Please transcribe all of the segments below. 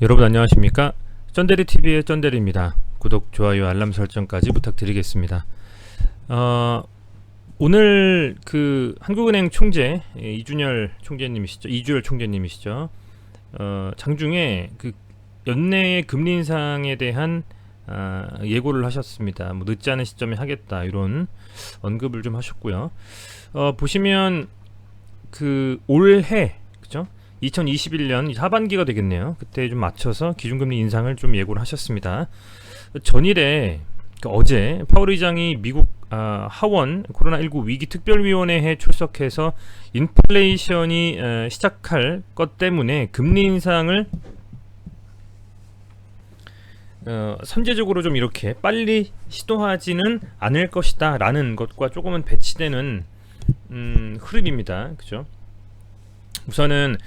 여러분 안녕하십니까? 쩐데리TV의 쩐데리입니다. 구독, 좋아요, 알람 설정까지 부탁드리겠습니다. 오늘 한국은행 총재 이준열 총재님이시죠. 장중에 연내의 금리 인상에 대한 예고를 하셨습니다. 뭐 늦지 않은 시점에 하겠다 이런 언급을 좀 하셨고요. 보시면 올해 그죠? 2021년 하반기가 되겠네요. 그때 좀 맞춰서 기준금리 인상을 좀 예고를 하셨습니다. 전일에 어제 파월 의장이 미국 하원 코로나19 위기 특별위원회에 출석해서 인플레이션이 시작할 것 때문에 금리 인상을 선제적으로 좀 이렇게 빨리 시도하지는 않을 것이다 라는 것과 조금은 배치되는 흐름입니다. 그죠? 우선은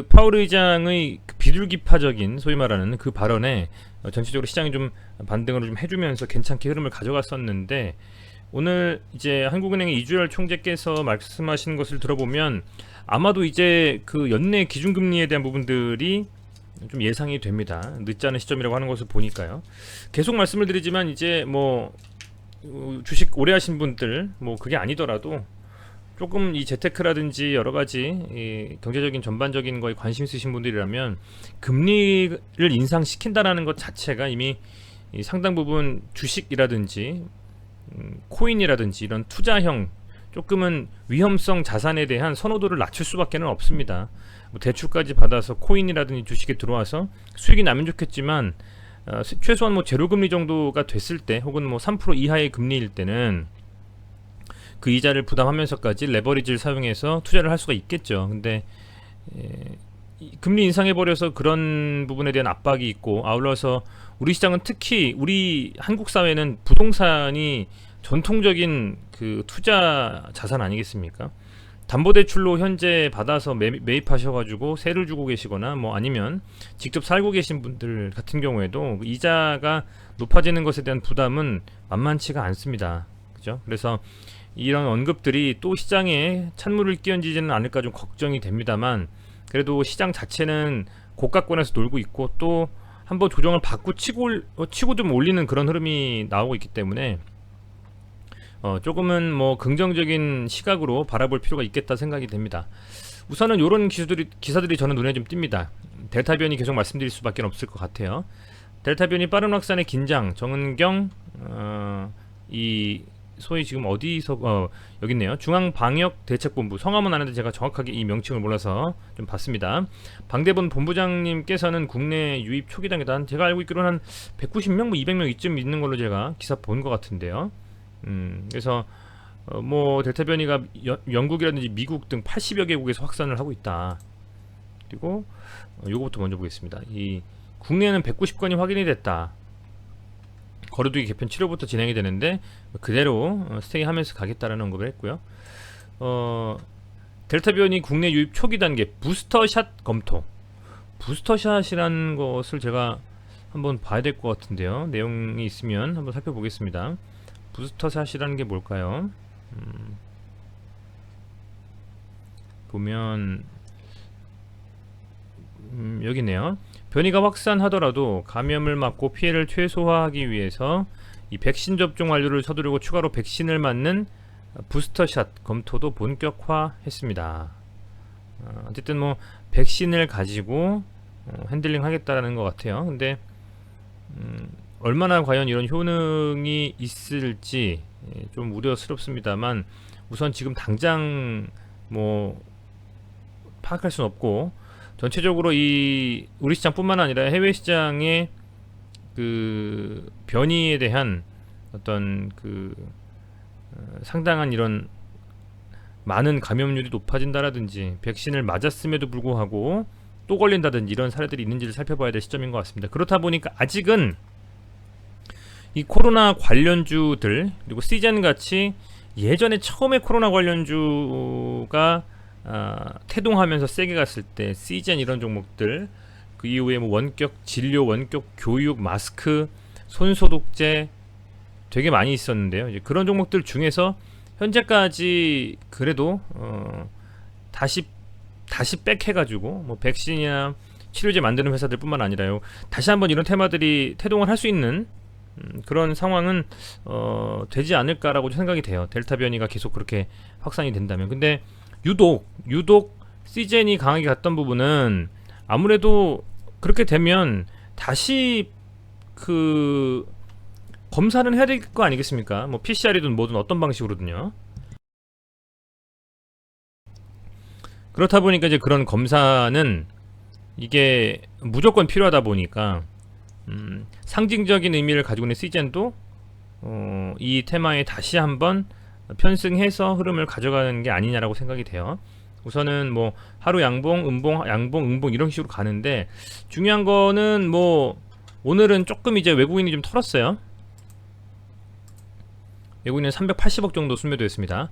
파월 의장의 비둘기파적인 소위 말하는 그 발언에 전체적으로 시장이 좀 반등을 좀 해주면서 괜찮게 흐름을 가져갔었는데, 오늘 이제 한국은행의 이주열 총재께서 말씀하신 것을 들어보면 아마도 이제 연내 기준금리에 대한 부분들이 좀 예상이 됩니다. 늦지 않은 시점이라고 하는 것을 보니까요. 계속 말씀을 드리지만 이제 주식 오래 하신 분들 그게 아니더라도 조금 이 재테크라든지 여러 가지 이 경제적인 전반적인 거에 관심 있으신 분들이라면 금리를 인상시킨다라는 것 자체가 이미 상당 부분 주식이라든지 코인이라든지 이런 투자형 조금은 위험성 자산에 대한 선호도를 낮출 수밖에 없습니다. 대출까지 받아서 코인이라든지 주식에 들어와서 수익이 나면 좋겠지만 최소한 제로금리 정도가 됐을 때 혹은 3% 이하의 금리일 때는 그 이자를 부담하면서까지 레버리지를 사용해서 투자를 할 수가 있겠죠. 근데 금리 인상해버려서 그런 부분에 대한 압박이 있고, 아울러서 우리 시장은 특히 우리 한국 사회는 부동산이 전통적인 투자 자산 아니겠습니까? 담보대출로 현재 받아서 매입하셔가지고 세를 주고 계시거나 아니면 직접 살고 계신 분들 같은 경우에도 이자가 높아지는 것에 대한 부담은 만만치가 않습니다. 그죠? 그래서 이런 언급들이 또 시장에 찬물을 끼얹지는 않을까 좀 걱정이 됩니다만, 그래도 시장 자체는 고가권에서 놀고 있고 또 한번 조정을 받고 치고 좀 올리는 그런 흐름이 나오고 있기 때문에 조금은 긍정적인 시각으로 바라볼 필요가 있겠다 생각이 됩니다. 우선은 이런 기사들이 저는 눈에 좀 띕니다. 델타 변이 계속 말씀드릴 수밖에 없을 것 같아요. 델타 변이 빠른 확산의 긴장, 정은경 소위 지금 어디서 여기 있네요. 중앙방역대책본부, 성함은 아는데 제가 정확하게 이 명칭을 몰라서 좀 봤습니다. 방대본 본부장님께서는 국내 유입 초기 단계다. 제가 알고 있기로는 한 190명, 200명 이쯤 있는 걸로 제가 기사 본 것 같은데요. 그래서 델타 변이가 영국이라든지 미국 등 80여 개국에서 확산을 하고 있다. 그리고 요거부터 먼저 보겠습니다. 이 국내에는 190건이 확인이 됐다. 거리두기 개편 치료부터 진행이 되는데 그대로 스테이하면서 가겠다라는 언급을 했고요. 델타 변이 국내 유입 초기 단계 부스터샷 검토. 부스터샷이라는 것을 제가 한번 봐야 될 것 같은데요. 내용이 있으면 한번 살펴보겠습니다. 부스터샷이라는 게 뭘까요? 보면 여기 있네요. 변이가 확산하더라도 감염을 막고 피해를 최소화하기 위해서 이 백신 접종 완료를 서두르고 추가로 백신을 맞는 부스터샷 검토도 본격화했습니다. 어쨌든 백신을 가지고 핸들링 하겠다라는 것 같아요. 근데 얼마나 과연 이런 효능이 있을지 좀 우려스럽습니다만, 우선 지금 당장 파악할 수는 없고, 전체적으로 이 우리 시장뿐만 아니라 해외 시장의 변이에 대한 어떤 상당한 이런 많은 감염률이 높아진다라든지 백신을 맞았음에도 불구하고 또 걸린다든지 이런 사례들이 있는지를 살펴봐야 될 시점인 것 같습니다. 그렇다 보니까 아직은 이 코로나 관련주들, 그리고 시즌같이 예전에 처음에 코로나 관련주가 태동하면서 세게 갔을 때 시즌 이런 종목들, 그 이후에 원격 진료, 원격 교육, 마스크, 손소독제 되게 많이 있었는데요. 이제 그런 종목들 중에서 현재까지 그래도 다시 백해가지고 백신이나 치료제 만드는 회사들 뿐만 아니라요, 다시 한번 이런 테마들이 태동을 할 수 있는 그런 상황은 되지 않을까라고 생각이 돼요. 델타 변이가 계속 그렇게 확산이 된다면. 근데 유독 시젠이 강하게 갔던 부분은 아무래도 그렇게 되면 다시 그 검사는 해야 될 거 아니겠습니까? 뭐 PCR이든 뭐든 어떤 방식으로든요. 그렇다 보니까 이제 그런 검사는 이게 무조건 필요하다 보니까 상징적인 의미를 가지고 있는 시젠도 이 테마에 다시 한번 편승해서 흐름을 가져가는 게 아니냐라고 생각이 돼요. 우선은 뭐 하루 양봉, 음봉, 양봉, 음봉 이런 식으로 가는데, 중요한 거는 뭐 오늘은 조금 이제 외국인이 좀 털었어요. 외국인은 380억 정도 순매도했습니다.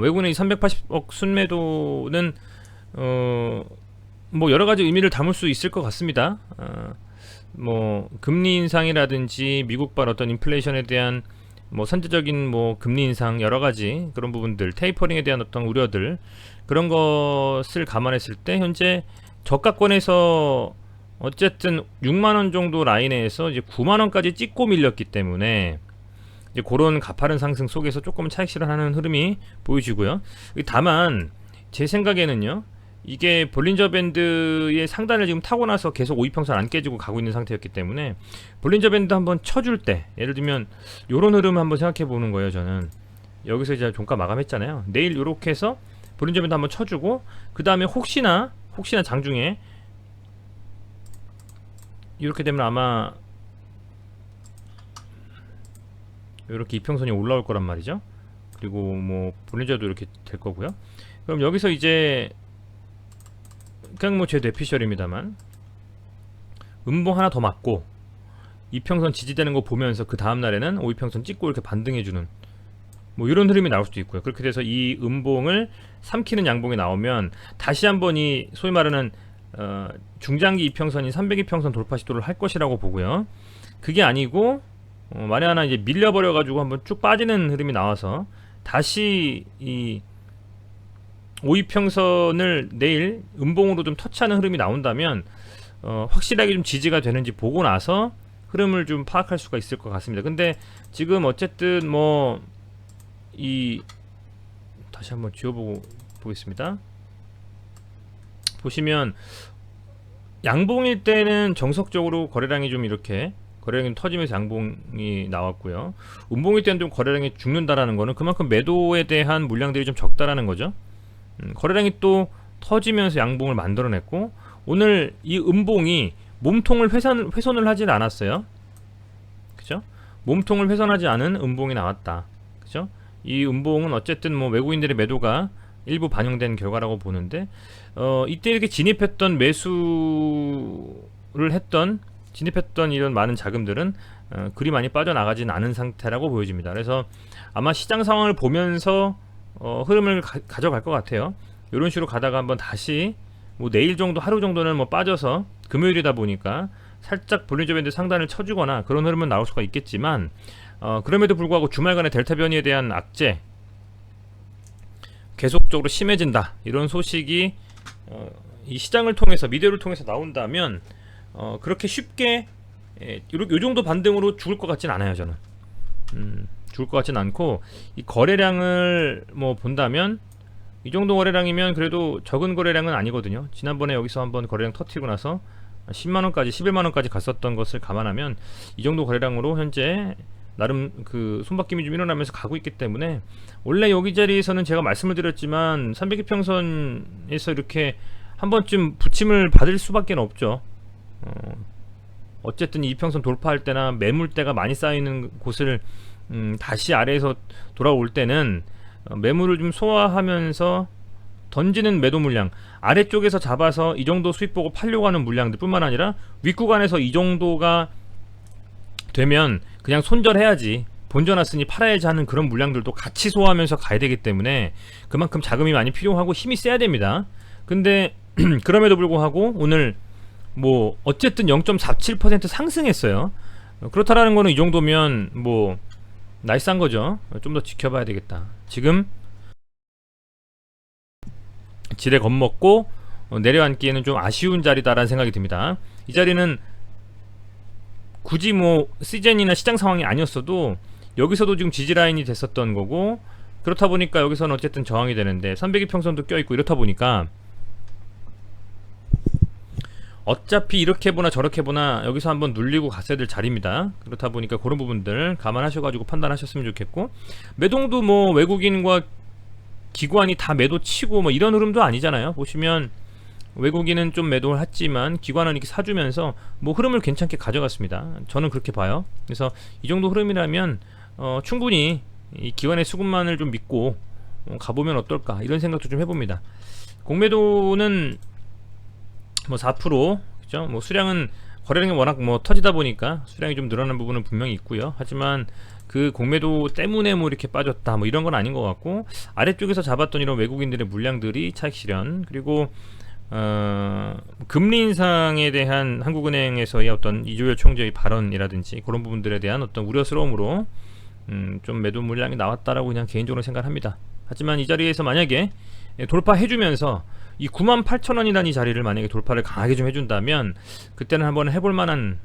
외국인의 380억 순매도는 뭐 여러 가지 의미를 담을 수 있을 것 같습니다. 뭐 금리 인상이라든지 미국발 어떤 인플레이션에 대한 뭐 선제적인 뭐 금리 인상, 여러 가지 그런 부분들, 테이퍼링에 대한 어떤 우려들, 그런 것을 감안했을 때 현재 저가권에서 어쨌든 6만원 정도 라인에서 이제 9만원까지 찍고 밀렸기 때문에 이제 그런 가파른 상승 속에서 조금 차익 실현하는 흐름이 보여지고요. 다만 제 생각에는요, 이게 볼린저 밴드의 상단을 지금 타고 나서 계속 5이평선 안 깨지고 가고 있는 상태였기 때문에 볼린저 밴드 한번 쳐줄 때, 예를 들면 요런 흐름 한번 생각해 보는 거예요. 저는 여기서 이제 종가 마감했잖아요. 내일 요렇게 해서 볼린저 밴드 한번 쳐주고, 그 다음에 혹시나 장중에 이렇게 되면 아마 이렇게 이평선이 올라올 거란 말이죠. 그리고 뭐 볼린저도 이렇게 될 거고요. 그럼 여기서 이제 그냥 뭐 제 뇌피셜입니다만 음봉 하나 더 맞고 이평선 지지되는 거 보면서 그 다음날에는 5이평선 찍고 이렇게 반등해주는 뭐 이런 흐름이 나올 수도 있고요. 그렇게 돼서 이 음봉을 삼키는 양봉이 나오면 다시 한번 이 소위 말하는 중장기 이평선인 300이평선 돌파 시도를 할 것이라고 보고요. 그게 아니고 만에 하나 이제 밀려버려 가지고 한번 쭉 빠지는 흐름이 나와서 다시 이 5이평선을 내일 음봉으로 좀 터치하는 흐름이 나온다면 확실하게 좀 지지가 되는지 보고 나서 흐름을 좀 파악할 수가 있을 것 같습니다. 근데 지금 어쨌든 뭐 이 다시 한번 지워보고 보겠습니다. 보시면 양봉일 때는 정석적으로 거래량이 좀 이렇게 거래량이 터지면서 양봉이 나왔고요. 음봉일 때는 좀 거래량이 죽는다라는 거는 그만큼 매도에 대한 물량들이 좀 적다라는 거죠. 거래량이 또 터지면서 양봉을 만들어냈고, 오늘 이 음봉이 몸통을 훼손을 하진 않았어요. 그죠? 몸통을 훼손하지 않은 음봉이 나왔다. 그죠? 이 음봉은 어쨌든 뭐 외국인들의 매도가 일부 반영된 결과라고 보는데, 이때 이렇게 진입했던 이런 많은 자금들은 그리 많이 빠져나가진 않은 상태라고 보여집니다. 그래서 아마 시장 상황을 보면서 흐름을 가져갈 것 같아요. 이런 식으로 가다가 한번 다시 뭐 내일 정도, 하루 정도는 뭐 빠져서 금요일이다 보니까 살짝 볼린저 밴드 상단을 쳐주거나 그런 흐름은 나올 수가 있겠지만, 그럼에도 불구하고 주말간의 델타 변이에 대한 악재 계속적으로 심해진다, 이런 소식이 이 시장을 통해서, 미디어를 통해서 나온다면 그렇게 쉽게 요 정도 반등으로 죽을 것 같진 않아요. 저는 죽을 것 같진 않고, 이 거래량을 뭐 본다면 이 정도 거래량이면 그래도 적은 거래량은 아니거든요. 지난번에 여기서 한번 거래량 터트리고 나서 10만원까지 11만원까지 갔었던 것을 감안하면 이 정도 거래량으로 현재 나름 그 손바뀜이 좀 일어나면서 가고 있기 때문에, 원래 여기 자리에서는 제가 말씀을 드렸지만 300이평선에서 이렇게 한 번쯤 부침을 받을 수밖에 없죠. 어쨌든 이 이평선 돌파할 때나 매물대가 많이 쌓이는 곳을 다시 아래에서 돌아올 때는 매물을 좀 소화하면서 던지는 매도 물량, 아래쪽에서 잡아서 이 정도 수익 보고 팔려고 하는 물량들 뿐만 아니라 윗구간에서 이 정도가 되면 그냥 손절해야지, 본전왔으니 팔아야지 하는 그런 물량들도 같이 소화하면서 가야 되기 때문에 그만큼 자금이 많이 필요하고 힘이 세야 됩니다. 근데 그럼에도 불구하고 오늘 뭐 어쨌든 0.47% 상승했어요. 그렇다라는 거는 이 정도면 뭐 나이스한 거죠. 좀 더 지켜봐야 되겠다. 지금 지레 겁먹고 내려앉기에는 좀 아쉬운 자리다라는 생각이 듭니다. 이 자리는 굳이 뭐 시즌이나 시장 상황이 아니었어도 여기서도 지금 지지 라인이 됐었던 거고, 그렇다 보니까 여기서는 어쨌든 저항이 되는데 302평선도 껴있고 이렇다 보니까 어차피 이렇게 보나 저렇게 보나 여기서 한번 눌리고 갔어야 될 자리입니다. 그렇다 보니까 그런 부분들 감안하셔가지고 판단하셨으면 좋겠고, 매동도 뭐 외국인과 기관이 다 매도 치고 뭐 이런 흐름도 아니잖아요. 보시면 외국인은 좀 매도를 했지만 기관은 이렇게 사주면서 뭐 흐름을 괜찮게 가져갔습니다. 저는 그렇게 봐요. 그래서 이 정도 흐름이라면 충분히 이 기관의 수급만을 좀 믿고 가보면 어떨까, 이런 생각도 좀 해봅니다. 공매도는 뭐 4%, 그죠? 뭐 수량은 거래량이 워낙 뭐 터지다 보니까 수량이 좀 늘어난 부분은 분명히 있고요. 하지만 그 공매도 때문에 뭐 이렇게 빠졌다 뭐 이런 건 아닌 것 같고, 아래쪽에서 잡았던 이런 외국인들의 물량들이 차익 실현, 그리고 금리 인상에 대한 한국은행에서의 어떤 이조열 총재의 발언이라든지 그런 부분들에 대한 어떤 우려스러움으로 좀 매도 물량이 나왔다라고 그냥 개인적으로 생각합니다. 하지만 이 자리에서 만약에 돌파해주면서 이 98,000원이라는 이 자리를 만약에 돌파를 강하게 좀 해준다면 그때는 한번 해볼 만한,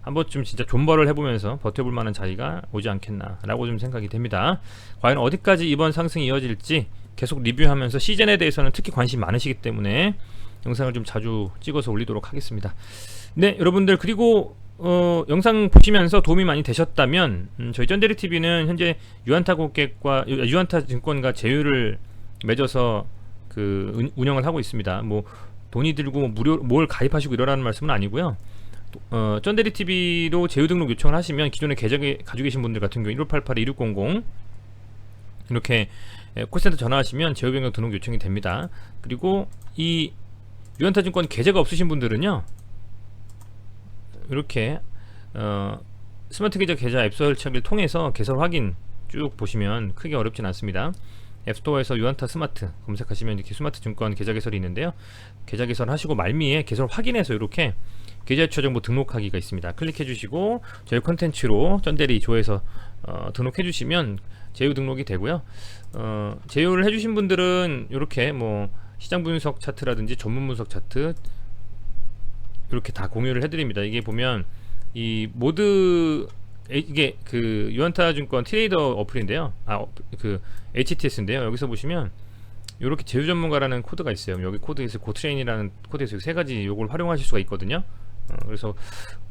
한 번쯤 진짜 존버를 해보면서 버텨볼 만한 자리가 오지 않겠나라고 좀 생각이 됩니다. 과연 어디까지 이번 상승이 이어질지 계속 리뷰하면서 시즌에 대해서는 특히 관심이 많으시기 때문에 영상을 좀 자주 찍어서 올리도록 하겠습니다. 네, 여러분들, 그리고 영상 보시면서 도움이 많이 되셨다면 저희 쩐데리TV는 현재 유한타 고객과 유한타 증권과 제휴를 맺어서 그 운영을 하고 있습니다. 뭐 돈이 들고 무료 뭘 가입하시고 이러라는 말씀은 아니고요. 쩐데리TV로 제휴 등록 요청을 하시면 기존에 계정에 가지고 계신 분들 같은 경우 1588-2600 이렇게 콜센터 전화하시면 제휴 변경 등록 요청이 됩니다. 그리고 이 유한타증권 계좌가 없으신 분들은요, 이렇게 스마트 계좌 앱 설치하기를 통해서 개설 확인 쭉 보시면 크게 어렵진 않습니다. 앱스토어에서 유한타 스마트 검색하시면 이렇게 스마트 증권 계좌 개설이 있는데요. 계좌 개설하시고 말미에 개설 확인해서 이렇게 계좌 유추 정보 등록하기가 있습니다. 클릭해 주시고 저희 콘텐츠로 쩐데리 조회해서 등록해 주시면 제휴 등록이 되고요. 제휴를 해주신 분들은 이렇게 뭐 시장 분석 차트라든지 전문 분석 차트 이렇게 다 공유를 해드립니다. 이게 보면 이 모드 이게 그 유한타 증권 트레이더 어플인데요. 그 HTS인데요. 여기서 보시면 이렇게 제휴 전문가라는 코드가 있어요. 여기 코드에서 고트레인이라는 코드에서 세 가지 요걸 활용하실 수가 있거든요. 그래서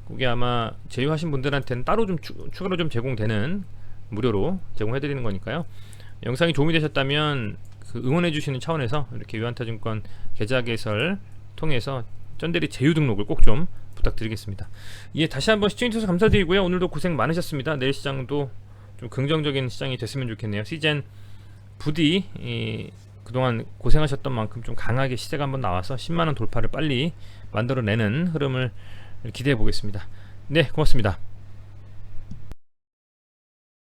그게 아마 제휴하신 분들한테는 따로 좀 추가로 좀 제공되는, 무료로 제공해드리는 거니까요. 영상이 도움이 되셨다면 그 응원해주시는 차원에서 이렇게 유한타증권 계좌 개설 통해서 쩐데리 제휴 등록을 꼭 좀 부탁드리겠습니다. 예, 다시 한번 시청해주셔서 감사드리고요. 오늘도 고생 많으셨습니다. 내일 시장도 좀 긍정적인 시장이 됐으면 좋겠네요. 시즌 부디 그동안 고생하셨던 만큼 좀 강하게 시세가 한번 나와서 10만원 돌파를 빨리 만들어내는 흐름을 기대해 보겠습니다. 네, 고맙습니다.